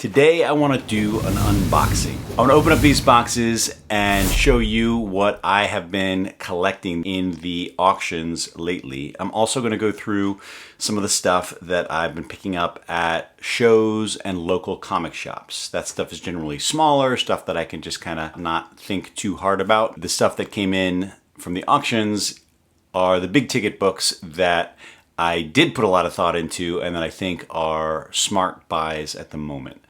Today I want to do an unboxing. I want to open up these boxes and show you what I have been collecting in the auctions lately. I'm also going to go through some of the stuff that I've been picking up at shows and local comic shops. That stuff is generally smaller, stuff that I can just kind of not think too hard about. The stuff that came in from the auctions are the big ticket books that I did put a lot of thought into and that I think are smart buys at the moment.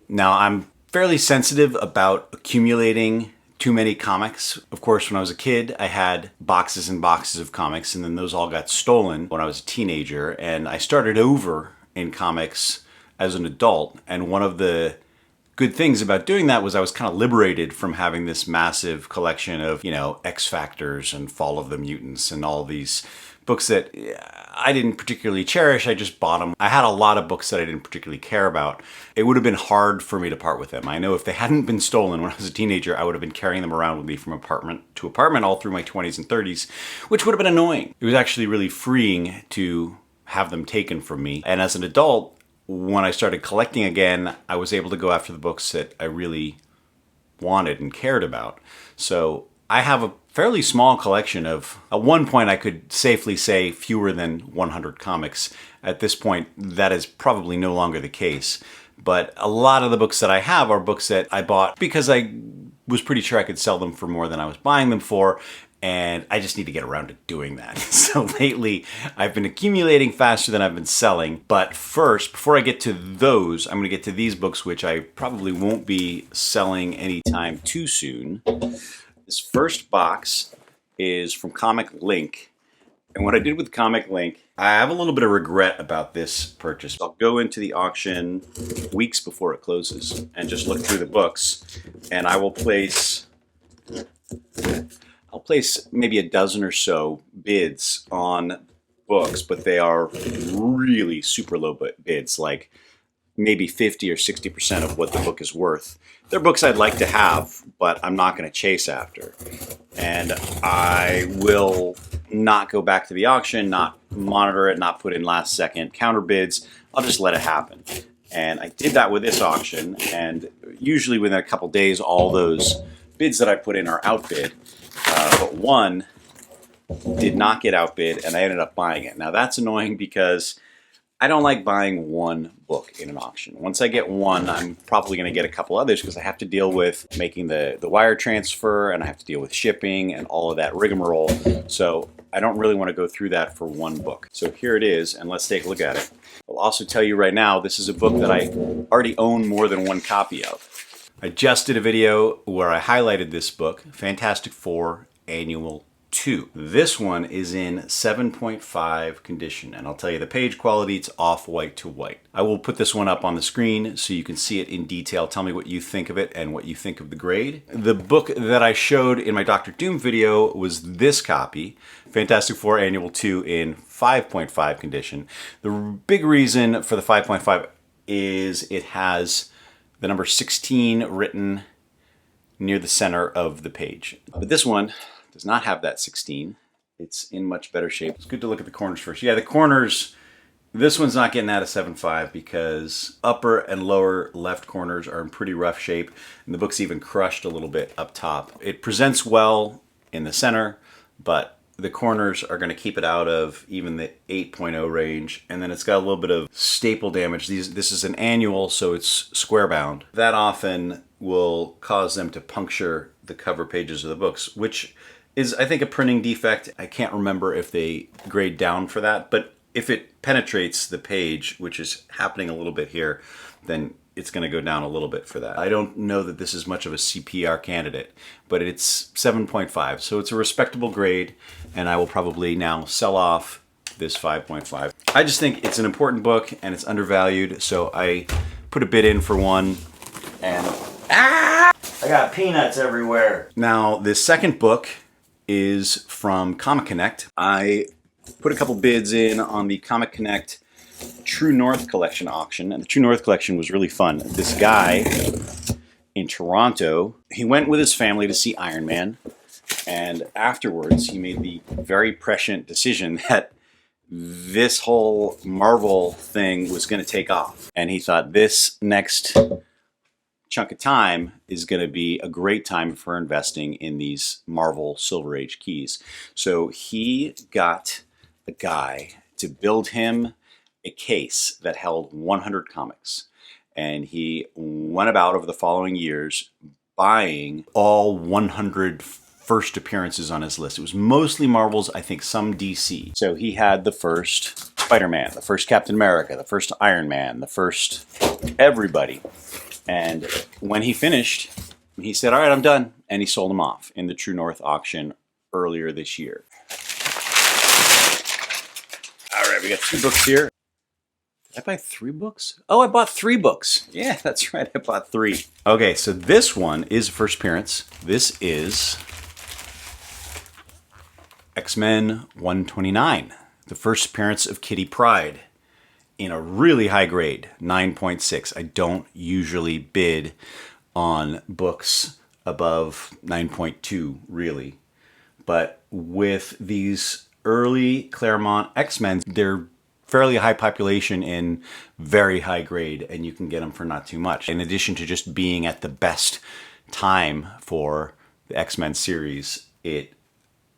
Now, I'm fairly sensitive about accumulating too many comics. Of course, when I was a kid, I had boxes and boxes of comics, and then those all got stolen when I was a teenager, and I started over in comics as an adult, and one of the good things about doing that was I was kind of liberated from having this massive collection of, X Factors and Fall of the Mutants and all these books that I didn't particularly cherish. I just bought them. I had a lot of books that I didn't particularly care about. It would have been hard for me to part with them. I know if they hadn't been stolen when I was a teenager, I would have been carrying them around with me from apartment to apartment all through my 20s and 30s, which would have been annoying. It was actually really freeing to have them taken from me. And as an adult, when I started collecting again, I was able to go after the books that I really wanted and cared about. So I have a fairly small collection of, at one point I could safely say fewer than 100 comics. At this point, that is probably no longer the case. But a lot of the books that I have are books that I bought because I was pretty sure I could sell them for more than I was buying them for. And I just need to get around to doing that. So lately, I've been accumulating faster than I've been selling. But first, before I get to those, I'm going to get to these books, which I probably won't be selling anytime too soon. This first box is from Comic Link. And what I did with Comic Link, I have a little bit of regret about this purchase. I'll go into the auction weeks before it closes and just look through the books. And I will place maybe a dozen or so bids on books, but they are really super low bids, like maybe 50 or 60% of what the book is worth. They're books I'd like to have, but I'm not going to chase after. And I will not go back to the auction, not monitor it, not put in last second counter bids. I'll just let it happen. And I did that with this auction, and usually within a couple days, all those bids that I put in are outbid. But one did not get outbid, and I ended up buying it. Now that's annoying because I don't like buying one book in an auction. Once I get one, I'm probably going to get a couple others because I have to deal with making the wire transfer, and I have to deal with shipping and all of that rigmarole. So I don't really want to go through that for one book. So here it is, and let's take a look at it. I'll also tell you right now, this is a book that I already own more than one copy of. I just did a video where I highlighted this book, Fantastic Four Annual 2. This one is in 7.5 condition, and I'll tell you the page quality, it's off-white to white. I will put this one up on the screen so you can see it in detail. Tell me what you think of it and what you think of the grade. The book that I showed in my Dr. Doom video was this copy, Fantastic Four Annual 2 in 5.5 condition. The big reason for the 5.5 is it has the number 16 written near the center of the page. But this one does not have that 16. It's in much better shape. It's good to look at the corners first. Yeah, the corners, this one's not getting out of 7.5 because upper and lower left corners are in pretty rough shape, and the book's even crushed a little bit up top. It presents well in the center, but the corners are going to keep it out of even the 8.0 range, and then it's got a little bit of staple damage. This is an annual, so it's square bound. That often will cause them to puncture the cover pages of the books, which is, I think, a printing defect. I can't remember if they grade down for that, but if it penetrates the page, which is happening a little bit here, then it's going to go down a little bit for that. I don't know that this is much of a CPR candidate, but it's 7.5, so it's a respectable grade, and I will probably now sell off this 5.5. I just think it's an important book, and it's undervalued, so I put a bid in for one, and I got peanuts everywhere. Now, this second book is from Comic Connect. I put a couple bids in on the Comic Connect True North Collection auction, and the True North Collection was really fun. This guy in Toronto, he went with his family to see Iron Man. And afterwards, he made the very prescient decision that this whole Marvel thing was going to take off. And he thought this next chunk of time is going to be a great time for investing in these Marvel Silver Age keys. So he got a guy to build him a case that held 100 comics. And he went about over the following years buying all 100 first appearances on his list. It was mostly Marvel's, I think some DC. So he had the first Spider-Man, the first Captain America, the first Iron Man, the first everybody. And when he finished, he said, all right, I'm done. And he sold them off in the True North auction earlier this year. All right, we got 2 books here. Did I buy 3 books? Oh, I bought 3 books. Yeah, that's right. I bought 3. Okay, so this one is first appearance. This is X Men 129, the first appearance of Kitty Pryde in a really high grade, 9.6. I don't usually bid on books above 9.2, really. But with these early Claremont X-Men, they're fairly high population in very high grade, and you can get them for not too much. In addition to just being at the best time for the X-Men series, it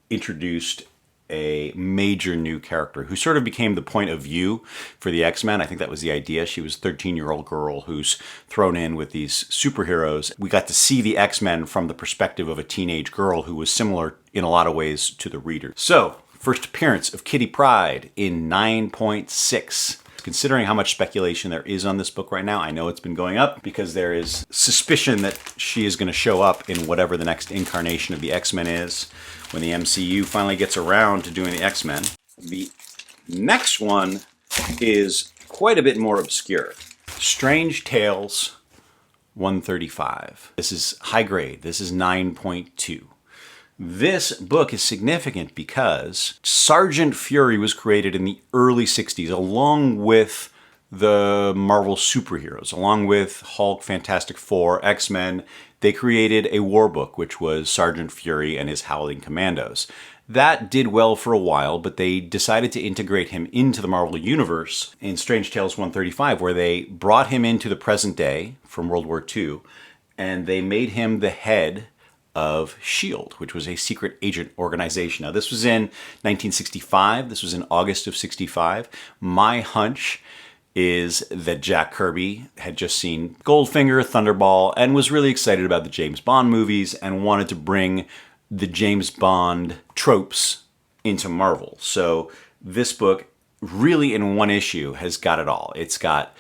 introduced a major new character who sort of became the point of view for the X-Men. I think that was the idea. She was a 13-year-old girl who's thrown in with these superheroes. We got to see the X-Men from the perspective of a teenage girl who was similar in a lot of ways to the reader. So, first appearance of Kitty Pryde in 9.6. Considering how much speculation there is on this book right now, I know it's been going up because there is suspicion that she is going to show up in whatever the next incarnation of the X-Men is when the MCU finally gets around to doing the X-Men. The next one is quite a bit more obscure. Strange Tales 135. This is high grade. This is 9.2. This book is significant because Sergeant Fury was created in the early 60s along with the Marvel superheroes, along with Hulk, Fantastic Four, X-Men. They created a war book, which was Sergeant Fury and his Howling Commandos. That did well for a while, but they decided to integrate him into the Marvel Universe in Strange Tales 135, where they brought him into the present day from World War II, and they made him the head of S.H.I.E.L.D., which was a secret agent organization. Now, this was in 1965. This was in August of 65. My hunch is that Jack Kirby had just seen Goldfinger, Thunderball, and was really excited about the James Bond movies and wanted to bring the James Bond tropes into Marvel. So this book, really in one issue, has got it all. It's got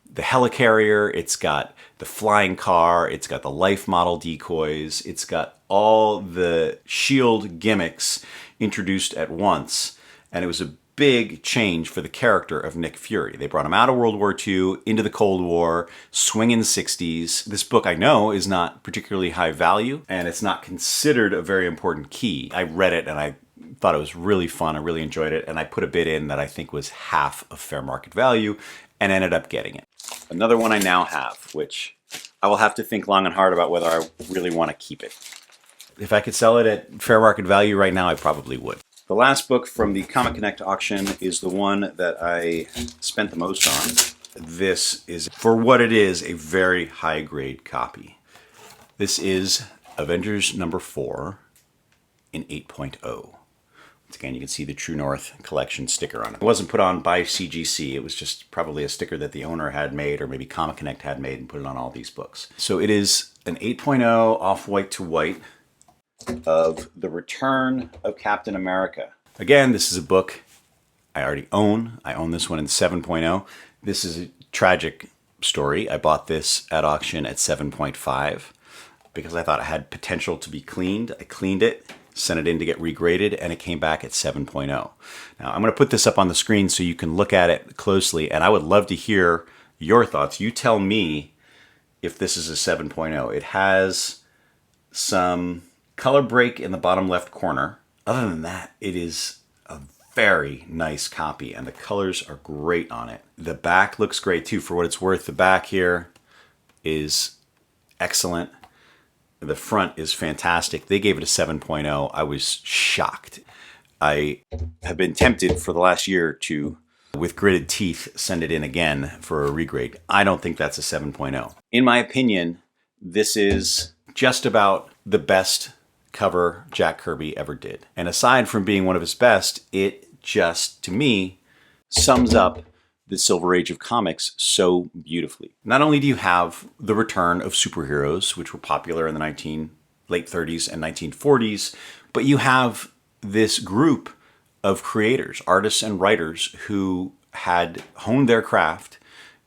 the Helicarrier, it's got the flying car, it's got the Life Model Decoys, it's got all the S.H.I.E.L.D. gimmicks introduced at once, and it was a big change for the character of Nick Fury. They brought him out of World War II, into the Cold War, swinging 60s. This book, I know, is not particularly high value, and it's not considered a very important key. I read it, and I thought it was really fun. I really enjoyed it, and I put a bid in that I think was half of fair market value, and ended up getting it. Another one I now have, which I will have to think long and hard about whether I really want to keep it. If I could sell it at fair market value right now, I probably would. The last book from the Comic Connect auction is the one that I spent the most on. This is, for what it is, a very high-grade copy. This is Avengers number 4 in 8.0. Once again, you can see the True North collection sticker on it. It wasn't put on by CGC. It was just probably a sticker that the owner had made, or maybe Comic Connect had made and put it on all these books. So it is an 8.0 off-white to white of The Return of Captain America. Again, this is a book I already own. I own this one in 7.0. This is a tragic story. I bought this at auction at 7.5 because I thought it had potential to be cleaned. I cleaned it, sent it in to get regraded, and it came back at 7.0. Now, I'm going to put this up on the screen so you can look at it closely, and I would love to hear your thoughts. You tell me if this is a 7.0. It has some color break in the bottom left corner. Other than that, it is a very nice copy, and the colors are great on it. The back looks great too, for what it's worth. The back here is excellent. The front is fantastic. They gave it a 7.0. I was shocked. I have been tempted for the last year to, with gritted teeth, send it in again for a regrade. I don't think that's a 7.0. In my opinion, this is just about the best cover Jack Kirby ever did. And aside from being one of his best, it just, to me, sums up the Silver Age of comics so beautifully. Not only do you have the return of superheroes, which were popular in the late 30s and 1940s, but you have this group of creators, artists and writers who had honed their craft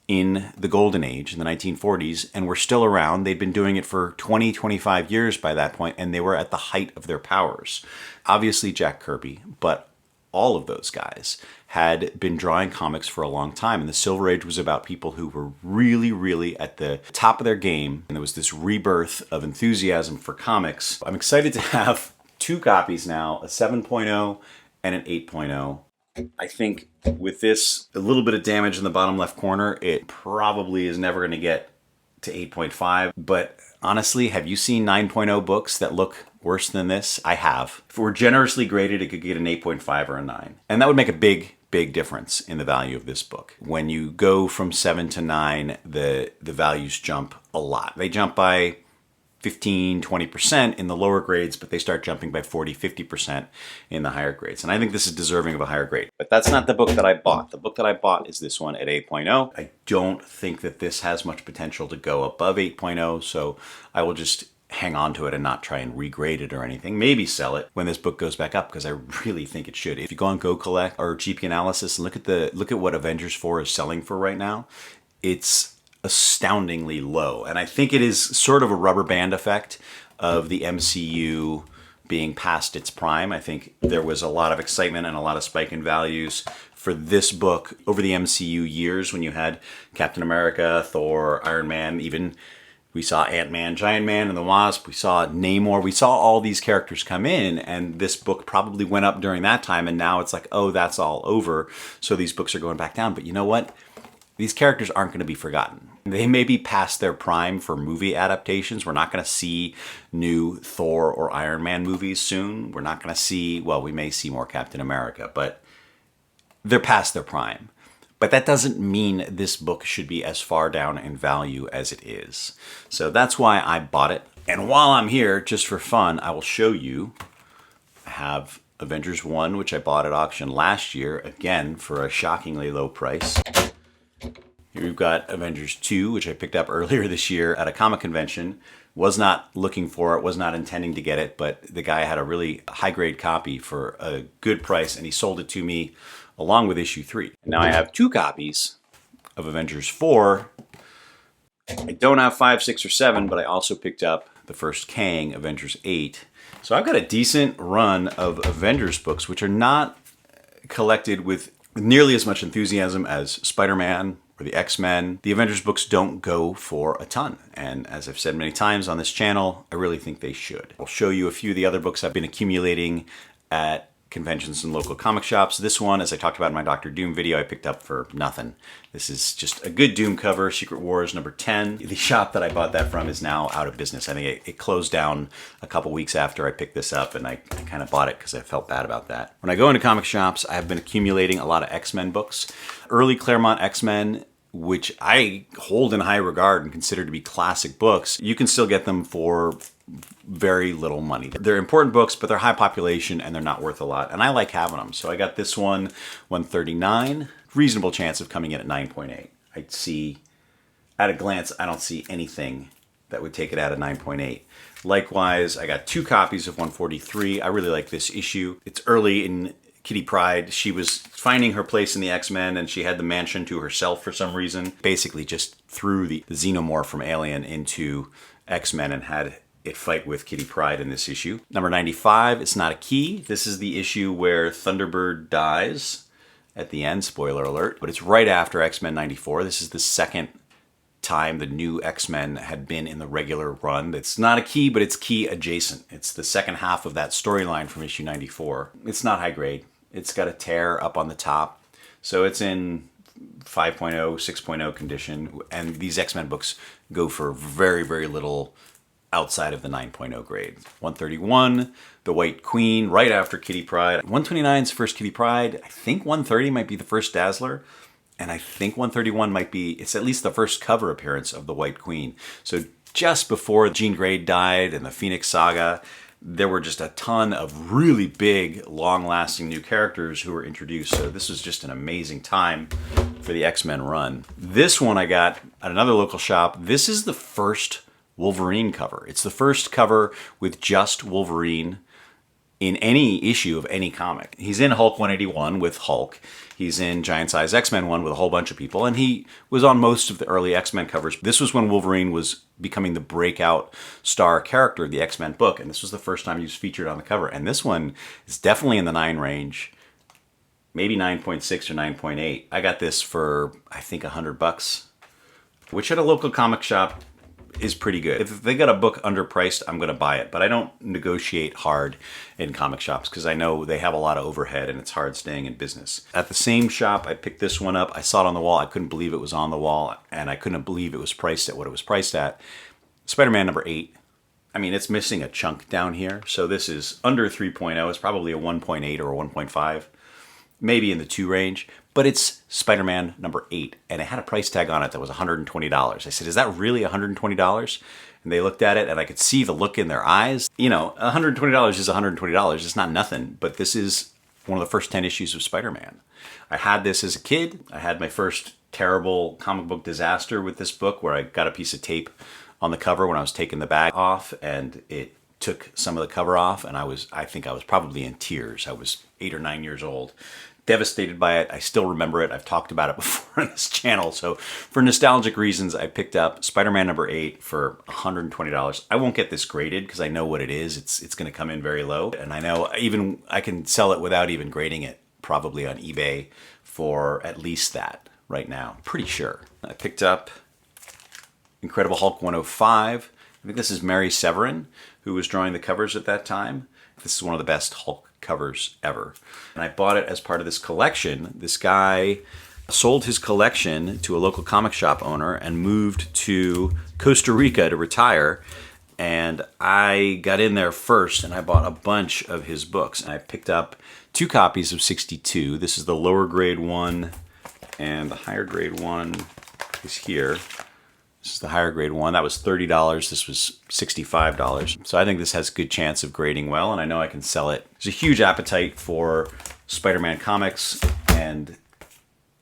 in the golden age in the 1940s and were still around. They'd been doing it for 20, 25 years by that point, and they were at the height of their powers. Obviously Jack Kirby, but all of those guys had been drawing comics for a long time. And the Silver Age was about people who were really, really at the top of their game. And there was this rebirth of enthusiasm for comics. I'm excited to have two copies now, a 7.0 and an 8.0. I think with this, a little bit of damage in the bottom left corner, it probably is never going to get to 8.5. But honestly, have you seen 9.0 books that look worse than this? I have. If it were generously graded, it could get an 8.5 or a 9. And that would make a big difference in the value of this book. When you go from 7 to 9, the values jump a lot. They jump by 15, 20% in the lower grades, but they start jumping by 40, 50% in the higher grades. And I think this is deserving of a higher grade. But that's not the book that I bought. The book that I bought is this one at 8.0. I don't think that this has much potential to go above 8.0, so I will just hang on to it and not try and regrade it or anything. Maybe sell it when this book goes back up, because I really think it should. If you go on Go Collect or GP Analysis and look at what Avengers 4 is selling for right now, it's astoundingly low. And I think it is sort of a rubber band effect of the MCU being past its prime. I think there was a lot of excitement and a lot of spike in values for this book over the MCU years when you had Captain America, Thor, Iron Man, even we saw Ant-Man, Giant Man, and the Wasp. We saw Namor. We saw all these characters come in, and this book probably went up during that time, and now it's like, oh, that's all over, so these books are going back down. But you know what? These characters aren't going to be forgotten. They may be past their prime for movie adaptations. We're not going to see new Thor or Iron Man movies soon. We're not going to see, well, we may see more Captain America, but they're past their prime. But that doesn't mean this book should be as far down in value as it is. So that's why I bought it. And while I'm here, just for fun, I will show you. I have Avengers 1, which I bought at auction last year, again, for a shockingly low price. Here we've got Avengers 2, which I picked up earlier this year at a comic convention. Was not looking for it, was not intending to get it, but the guy had a really high-grade copy for a good price, and he sold it to me along with issue 3. Now I have two copies of Avengers 4. I don't have 5, 6, or 7, but I also picked up the first Kang, Avengers 8. So I've got a decent run of Avengers books, which are not collected with nearly as much enthusiasm as Spider-Man or the X Men. The Avengers books don't go for a ton. And as I've said many times on this channel, I really think they should. I'll show you a few of the other books I've been accumulating at conventions and local comic shops. This one, as I talked about in my Dr. Doom video, I picked up for nothing. This is just a good Doom cover, Secret Wars number 10. The shop that I bought that from is now out of business. I think it closed down a couple weeks after I picked this up, and I kind of bought it because I felt bad about that. When I go into comic shops, I have been accumulating a lot of X-Men books. Early Claremont X-Men, which I hold in high regard and consider to be classic books, you can still get them for very little money. They're important books, but they're high population and they're not worth a lot. And I like having them. So I got this one, 139. Reasonable chance of coming in at 9.8. I'd see, at a glance, I don't see anything that would take it out of 9.8. Likewise, I got two copies of 143. I really like this issue. It's early in Kitty Pryde. She was finding her place in the X-Men and she had the mansion to herself for some reason. Basically just threw the xenomorph from Alien into X-Men and had it fight with Kitty Pryde in this issue. Number 95, It's Not a Key. This is the issue where Thunderbird dies at the end, spoiler alert, but it's right after X-Men 94. This is the second time the new X-Men had been in the regular run. It's not a key, but it's key adjacent. It's the second half of that storyline from issue 94. It's not high grade. It's got a tear up on the top. So it's in 5.0, 6.0 condition. And these X-Men books go for very, very little outside of the 9.0 grade. 131, the White Queen, right after Kitty Pryde. 129 is First Kitty Pryde. I think 130 might be the first Dazzler. And I think 131 might be, it's at least the first cover appearance of the White Queen. So just before Jean Grey died and the Phoenix Saga, there were just a ton of really big, long-lasting new characters who were introduced. So this was just an amazing time for the X-Men run. This one I got at another local shop. This is the first Wolverine cover. It's the first cover with just Wolverine in any issue of any comic. He's in Hulk 181 with Hulk. He's in Giant Size X-Men 1 with a whole bunch of people, and he was on most of the early X-Men covers. This was when Wolverine was becoming the breakout star character of the X-Men book, and this was the first time he was featured on the cover. And this one is definitely in the 9 range, maybe 9.6 or 9.8. I got this for, I think, $100, which at a local comic shop is pretty good. If they got a book underpriced, I'm going to buy it, but I don't negotiate hard in comic shops because I know they have a lot of overhead and it's hard staying in business. At the same shop, I picked this one up. I saw it on the wall. I couldn't believe it was on the wall, and I couldn't believe it was priced at what it was priced at. Spider-Man number 8. I mean, it's missing a chunk down here, so this is under 3.0. It's probably a 1.8 or a 1.5. Maybe in the 2 range, but it's Spider-Man number 8, and it had a price tag on it that was $120. I said, is that really $120? And they looked at it, and I could see the look in their eyes. You know, $120 is $120. It's not nothing, but this is one of the first 10 issues of Spider-Man. I had this as a kid. I had my first terrible comic book disaster with this book where I got a piece of tape on the cover when I was taking the bag off, and it took some of the cover off, and I think I was probably in tears. I was 8 or 9 years old. Devastated by it. I still remember it. I've talked about it before on this channel. So for nostalgic reasons, I picked up Spider-Man number 8 for $120. I won't get this graded because I know what it is. It's going to come in very low. And I know even I can sell it without even grading it, probably on eBay for at least that right now. Pretty sure. I picked up Incredible Hulk 105. I think this is Mary Severin, who was drawing the covers at that time. This is one of the best Hulk covers ever. And I bought it as part of this collection. This guy sold his collection to a local comic shop owner and moved to Costa Rica to retire. And I got in there first and I bought a bunch of his books. And I picked up 2 copies of 62. This is the lower grade one, and the higher grade one is here. This is the higher grade one. That was $30. This was $65. So I think this has a good chance of grading well, and I know I can sell it. There's a huge appetite for Spider-Man comics, and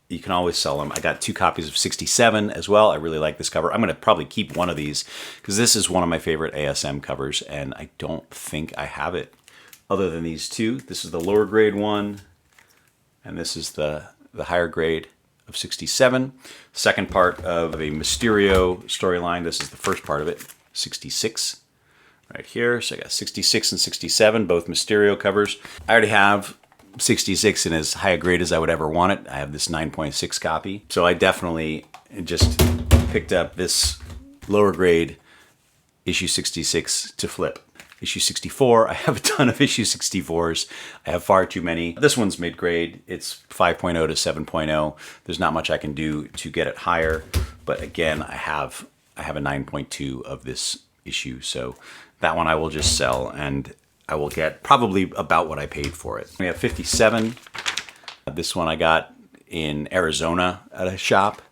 you can always sell them. I got 2 copies of 67 as well. I really like this cover. I'm going to probably keep one of these because this is one of my favorite ASM covers, and I don't think I have it other than these 2. This is the lower grade one, and this is the higher grade of 67. Second part of a Mysterio storyline. This is the first part of it, 66 right here. So I got 66 and 67, both Mysterio covers. I already have 66 in as high a grade as I would ever want it. I have this 9.6 copy. So I definitely just picked up this lower grade issue 66 to flip. Issue 64, I have a ton of issue 64s. I have far too many. This one's mid-grade. It's 5.0 to 7.0. There's not much I can do to get it higher. But again, I have a 9.2 of this issue. So that one I will just sell, and I will get probably about what I paid for it. We have 57. This one I got in Arizona at a shop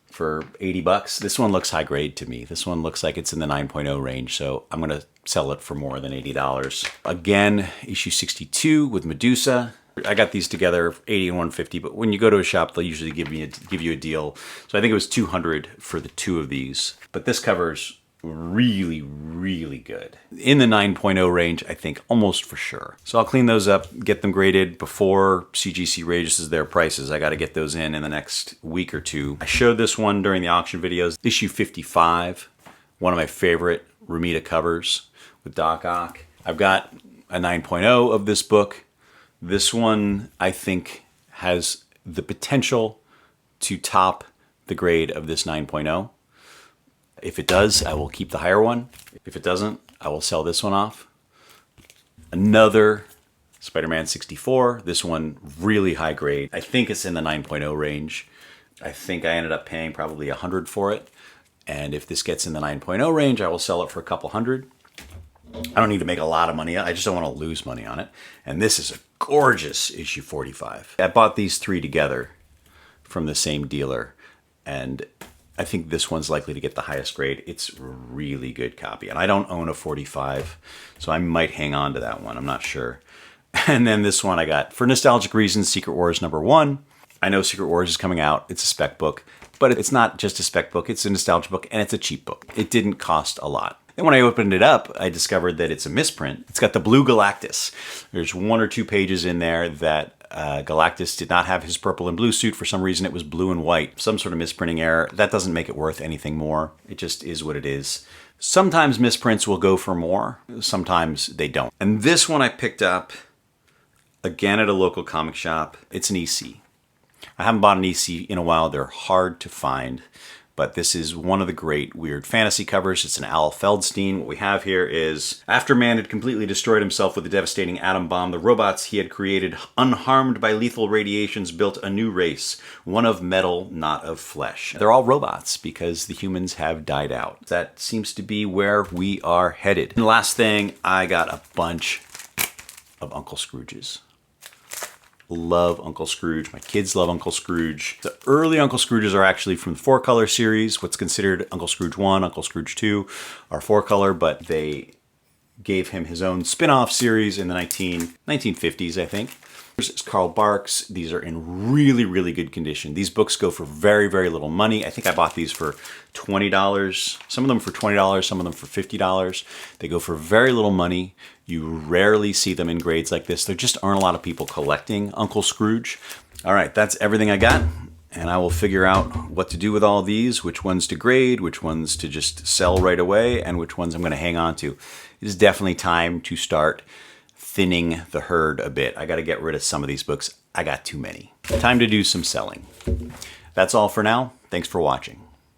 for $80. This one looks high grade to me. This one looks like it's in the 9.0 range, so I'm going to sell it for more than $80. Again, issue 62 with Medusa. I got these together, 80 and 150, but when you go to a shop, they'll usually give you a deal. So I think it was 200 for the 2 of these. But this cover's really, really good. In the 9.0 range, I think, almost for sure. So I'll clean those up, get them graded before CGC raises their prices. I got to get those in the next week or 2. I showed this one during the auction videos. Issue 55, one of my favorite Romita covers with Doc Ock. I've got a 9.0 of this book. This one, I think, has the potential to top the grade of this 9.0. If it does, I will keep the higher one. If it doesn't, I will sell this one off. Another Spider-Man 64. This one really high grade. I think it's in the 9.0 range. I think I ended up paying probably $100 for it. And if this gets in the 9.0 range, I will sell it for a couple hundred. I don't need to make a lot of money. I just don't want to lose money on it. And this is a gorgeous issue 45. I bought these 3 together from the same dealer, and I think this one's likely to get the highest grade. It's a really good copy, and I don't own a 45, so I might hang on to that one. I'm not sure. And then this one I got, for nostalgic reasons, Secret Wars #1. I know Secret Wars is coming out. It's a spec book, but it's not just a spec book. It's a nostalgia book, and it's a cheap book. It didn't cost a lot. And when I opened it up, I discovered that it's a misprint. It's got the blue Galactus. There's 1 or 2 pages in there that Galactus did not have his purple and blue suit. For some reason, it was blue and white. Some sort of misprinting error. That doesn't make it worth anything more. It just is what it is. Sometimes misprints will go for more. Sometimes they don't. And this one I picked up, again, at a local comic shop. It's an EC. I haven't bought an EC in a while. They're hard to find. But this is one of the great weird fantasy covers. It's an Al Feldstein. What we have here is, after man had completely destroyed himself with a devastating atom bomb, the robots he had created, unharmed by lethal radiations, built a new race, one of metal, not of flesh. They're all robots because the humans have died out. That seems to be where we are headed. And last thing, I got a bunch of Uncle Scrooges. Love Uncle Scrooge. My kids love Uncle Scrooge. The early Uncle Scrooges are actually from the 4-color series. What's considered Uncle Scrooge 1, Uncle Scrooge 2 are 4-color, but they gave him his own spin-off series in the 1950s, I think. It's Carl Barks. These are in really, really good condition. These books go for very, very little money. I think I bought these for $20. Some of them for $20, some of them for $50. They go for very little money. You rarely see them in grades like this. There just aren't a lot of people collecting Uncle Scrooge. All right, that's everything I got. And I will figure out what to do with all these, which ones to grade, which ones to just sell right away, and which ones I'm going to hang on to. It is definitely time to start thinning the herd a bit. I got to get rid of some of these books. I got too many. Time to do some selling. That's all for now. Thanks for watching.